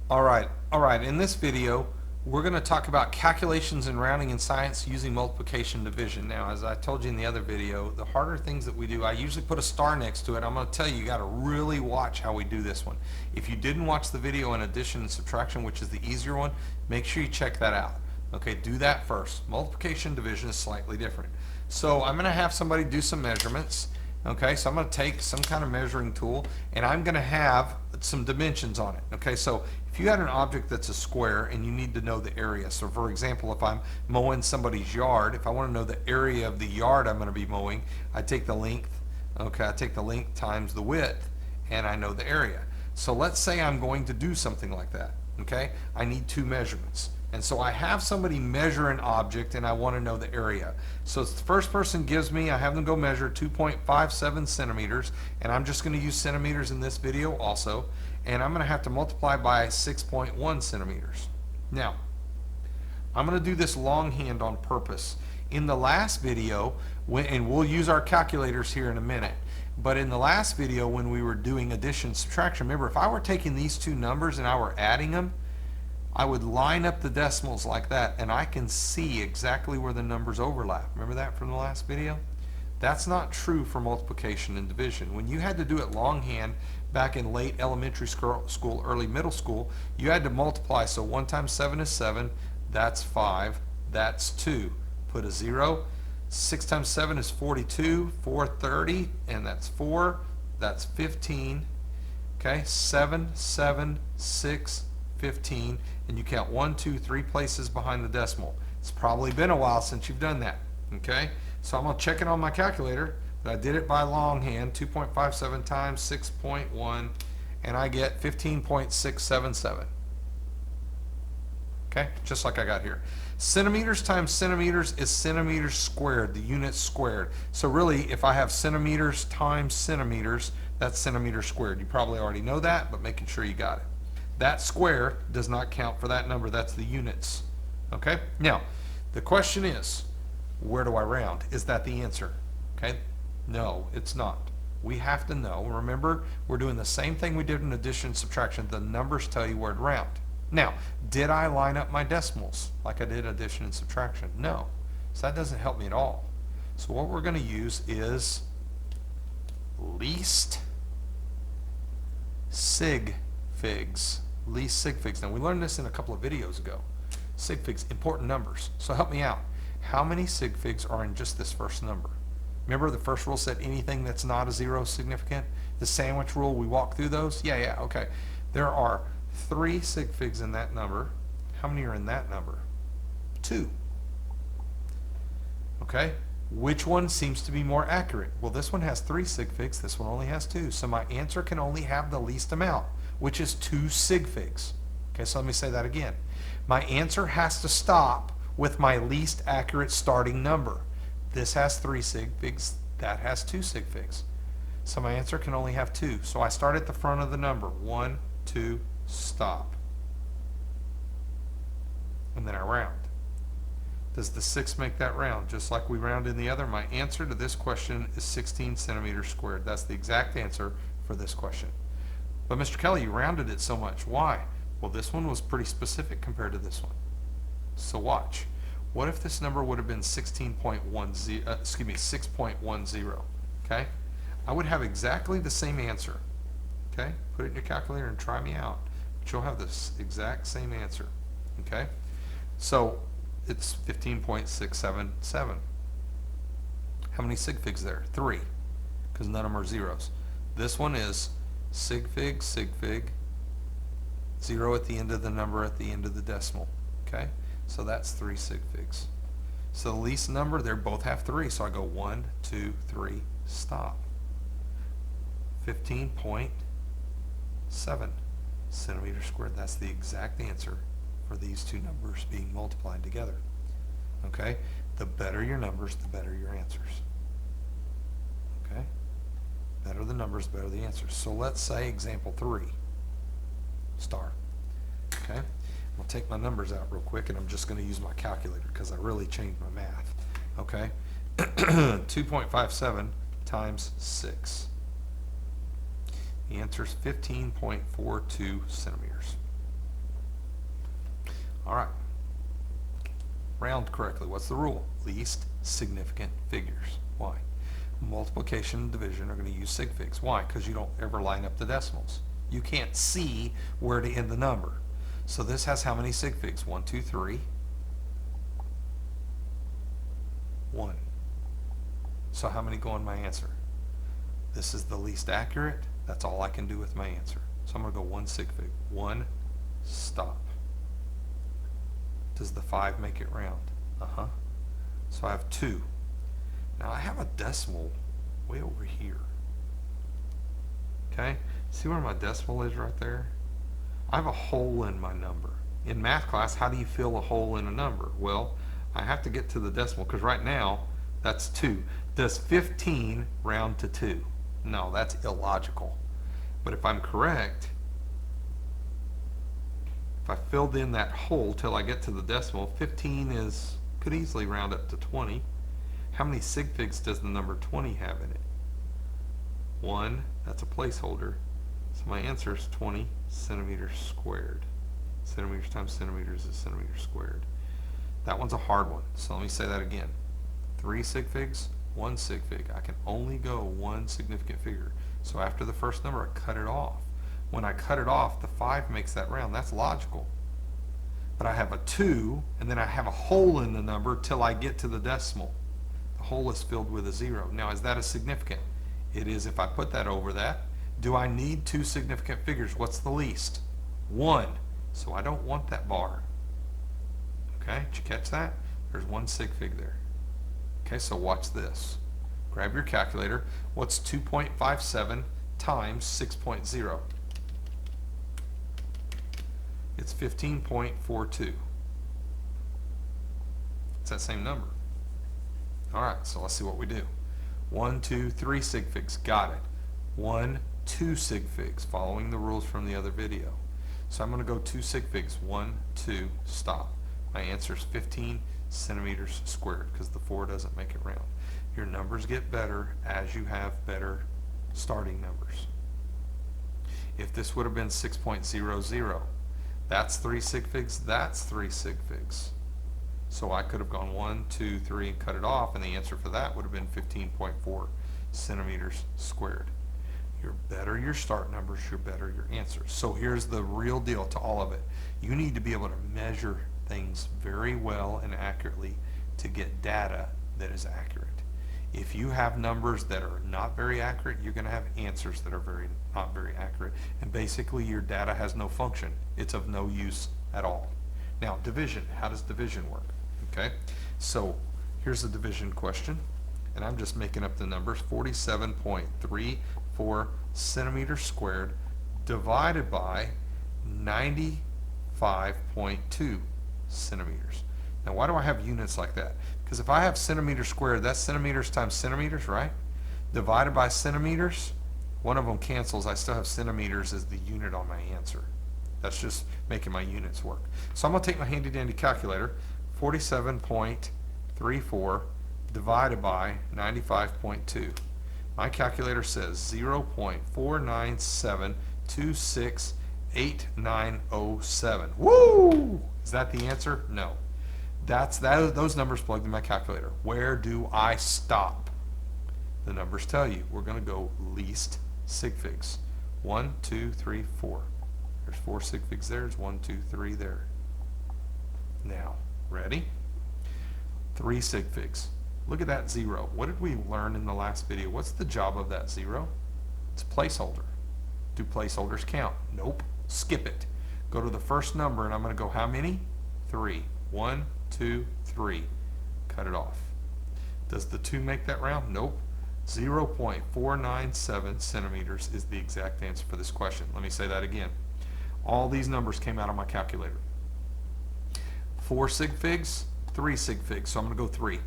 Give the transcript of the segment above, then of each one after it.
All right. In this video, we're going to talk about calculations and rounding in science using multiplication and division. Now, as I told you in the other video, the harder things that we do, I usually put a star next to it. I'm going to tell you, you got to really watch how we do this one. If you didn't watch the video on addition and subtraction, which is the easier one, make sure you check that out. Okay, do that first. Multiplication and division is slightly different. So I'm going to have somebody do some measurements. Okay, so I'm going to take some kind of measuring tool and I'm going to have some dimensions on it. Okay, so if you had an object that's a square and you need to know the area, so for example, if I'm mowing somebody's yard, if I want to know the area of the yard I'm going to be mowing, I take the length, okay, I take the length times the width and I know the area. So let's say I'm going to do something like that. Okay, I need two measurements. And so I have somebody measure an object and I want to know the area. So the first person gives me, I have them go measure 2.57 centimeters, and I'm just going to use centimeters in this video also, and I'm going to have to multiply by 6.1 centimeters. Now, I'm going to do this longhand on purpose. In the last video, and we'll use our calculators here in a minute, but in the last video when we were doing addition and subtraction, remember if I were taking these two numbers and I were adding them, I would line up the decimals like that and I can see exactly where the numbers overlap. Remember that from the last video? That's not true for multiplication and division. When you had to do it longhand back in late elementary school, early middle school, you had to multiply. So 1 times 7 is 7, that's 5, that's 2. Put a 0. 6 times 7 is 42, 430, and that's 4, that's 15. Okay, 7, 7, 6, 15, and you count 1, 2, 3 places behind the decimal. It's probably been a while since you've done that. Okay, so I'm going to check it on my calculator, but I did it by longhand, 2.57 times 6.1, and I get 15.677. Okay, just like I got here. Centimeters times centimeters is centimeters squared, the units squared. So really, if I have centimeters times centimeters, that's centimeters squared. You probably already know that, but making sure you got it. That square does not count for that number. That's the units. Okay? Now, the question is, where do I round? Is that the answer? Okay? No, it's not. We have to know. Remember, we're doing the same thing we did in addition and subtraction. The numbers tell you where to round. Now, did I line up my decimals like I did addition and subtraction? No. So that doesn't help me at all. So what we're going to use is least Sig Figs. Least Sig Figs. Now we learned this in a couple of videos ago. Sig Figs, important numbers. So help me out. How many Sig Figs are in just this first number? Remember the first rule said anything that's not a zero is significant? The sandwich rule, we walked through those? Yeah, okay. There are 3 Sig Figs in that number. How many are in that number? 2. Okay. Which one seems to be more accurate? Well, this one has 3 Sig Figs. This one only has 2. So my answer can only have the least amount, which is 2 Sig Figs. Okay, so let me say that again. My answer has to stop with my least accurate starting number. This has 3 Sig Figs, that has 2 Sig Figs. So my answer can only have 2. So I start at the front of the number. 1, 2, stop. And then I round. Does the 6 make that round? Just like we round in the other, my answer to this question is 16 centimeters squared. That's the exact answer for this question. But Mr. Kelly, you rounded it so much. Why? Well, this one was pretty specific compared to this one. So watch. What if this number would have been 6.10? Okay? I would have exactly the same answer. Okay? Put it in your calculator and try me out. But you'll have this exact same answer. Okay? So it's 15.677. How many Sig Figs there? 3. Because none of them are zeros. This one is Sig Fig, Sig Fig, 0 at the end of the number at the end of the decimal. Okay? So that's 3 Sig Figs. So the least number, they both have 3. So I go 1, 2, 3, stop. 15.7 centimeters squared. That's the exact answer for these two numbers being multiplied together. Okay? The better your numbers, the better your answers. Okay? Better the numbers, better the answers. So let's say example 3. Star. Okay? I'll take my numbers out real quick and I'm just going to use my calculator because I really changed my math. Okay? 2.57 times 6. The answer is 15.42 centimeters. All right. Round correctly. What's the rule? Least significant figures. Why? Multiplication and division are going to use sig figs. Why? Because you don't ever line up the decimals. You can't see where to end the number. So this has how many sig figs? 1, 2, 3. 1. So how many go in my answer? This is the least accurate. That's all I can do with my answer. So I'm going to go 1 sig fig. 1, stop. Does the 5 make it round? Uh-huh. So I have 2. Now I have a decimal way over here. Okay? See where my decimal is right there? I have a hole in my number. In math class, how do you fill a hole in a number? Well, I have to get to the decimal because right now that's 2. Does 15 round to 2? No, that's illogical. But if I'm correct, if I filled in that hole till I get to the decimal, 15 could easily round up to 20. How many sig figs does the number 20 have in it? 1, that's a placeholder. So my answer is 20 centimeters squared. Centimeters times centimeters is centimeters squared. That one's a hard one, so let me say that again. 3 sig figs, 1 sig fig. I can only go 1 significant figure. So after the first number, I cut it off. When I cut it off, the 5 makes that round. That's logical. But I have a 2, and then I have a hole in the number till I get to the decimal. The hole is filled with a 0. Now, is that a significant? It is if I put that over that. Do I need 2 significant figures? What's the least? 1. So I don't want that bar. Okay, did you catch that? There's 1 sig fig there. Okay, so watch this. Grab your calculator. What's 2.57 times 6.0? It's 15.42. It's that same number. All right, so let's see what we do. 1, 2, 3 sig figs. Got it. 1, 2 sig figs, following the rules from the other video. So I'm going to go 2 sig figs. 1, 2, stop. My answer is 15 centimeters squared because the 4 doesn't make it round. Your numbers get better as you have better starting numbers. If this would have been 6.00, that's 3 sig figs, that's 3 sig figs. So I could have gone 1, 2, 3 and cut it off, and the answer for that would have been 15.4 centimeters squared. You're better your start numbers, you're better your answers. So here's the real deal to all of it. You need to be able to measure things very well and accurately to get data that is accurate. If you have numbers that are not very accurate, you're going to have answers that are not very accurate. And basically your data has no function. It's of no use at all. Now division, how does division work? Okay, so here's the division question, and I'm just making up the numbers. 47.34 centimeters squared divided by 95.2 centimeters. Now why do I have units like that? Because if I have centimeters squared, that's centimeters times centimeters, right? Divided by centimeters, one of them cancels. I still have centimeters as the unit on my answer. That's just making my units work. So I'm going to take my handy dandy calculator, 47.34 divided by 95.2. My calculator says 0.497268907. Woo! Is that the answer? No. Those numbers plugged in my calculator. Where do I stop? The numbers tell you. We're going to go least sig figs. 1, 2, 3, 4. There's 4 sig figs there. There's 1, 2, 3 there. Now, ready? 3 sig figs. Look at that 0. What did we learn in the last video? What's the job of that 0? It's a placeholder. Do placeholders count? Nope. Skip it. Go to the first number, and I'm going to go how many? 3. 1, 2, 3. Cut it off. Does the 2 make that round? Nope. 0.497 centimeters is the exact answer for this question. Let me say that again. All these numbers came out of my calculator. 4 sig figs, 3 sig figs, so I'm going to go 3.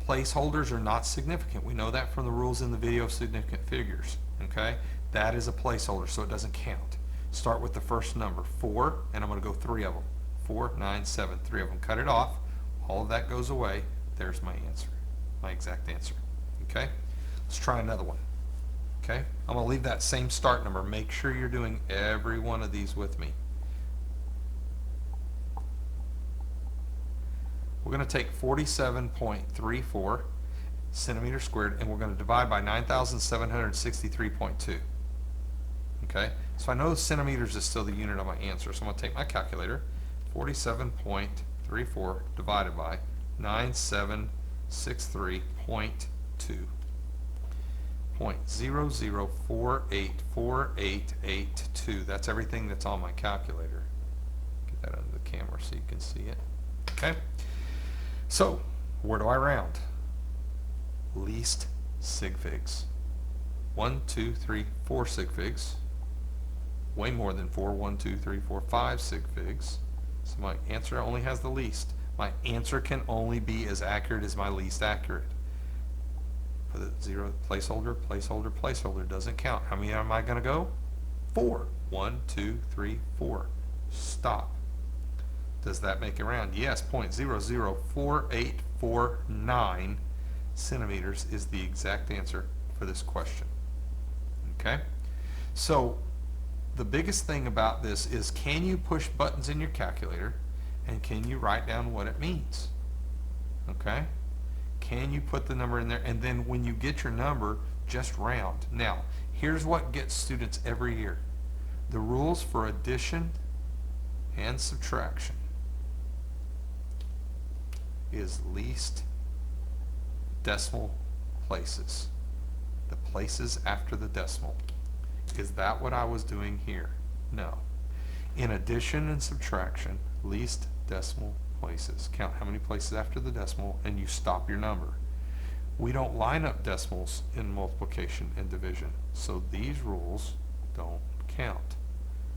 Placeholders are not significant. We know that from the rules in the video of significant figures. Okay? That is a placeholder, so it doesn't count. Start with the first number, 4, and I'm going to go 3 of them. 4, 9, 7, 3 of them. Cut it off. All of that goes away. There's my answer, my exact answer. Okay? Let's try another one. Okay? I'm going to leave that same start number. Make sure you're doing every one of these with me. We're going to take 47.34 centimeters squared and we're going to divide by 9,763.2. Okay, so I know centimeters is still the unit of my answer, so I'm going to take my calculator, 47.34 divided by 9763.2. 0.00484882. That's everything that's on my calculator. Get that under the camera so you can see it. Okay? So, where do I round? Least Sig Figs. 1, 2, 3, 4 Sig Figs. Way more than 4. 1, 2, 3, 4, 5 Sig Figs. So my answer only has the least. My answer can only be as accurate as my least accurate. For the zero, placeholder, placeholder, placeholder doesn't count. How many am I going to go? 4. 1, 2, 3, 4. Stop. Does that make it round? Yes, 0.004849 centimeters is the exact answer for this question. Okay? So the biggest thing about this is, can you push buttons in your calculator and can you write down what it means? Okay? Can you put the number in there, and then when you get your number, just round. Now, here's what gets students every year. The rules for addition and subtraction is least decimal places. The places after the decimal. Is that what I was doing here? No. In addition and subtraction, least decimal places. Count how many places after the decimal and you stop your number. We don't line up decimals in multiplication and division, so these rules don't count.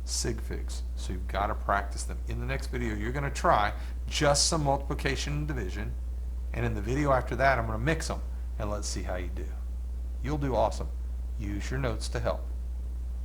Sig Figs. So you've got to practice them. In the next video, you're going to try just some multiplication and division, and in the video after that, I'm going to mix them, and let's see how you do. You'll do awesome. Use your notes to help.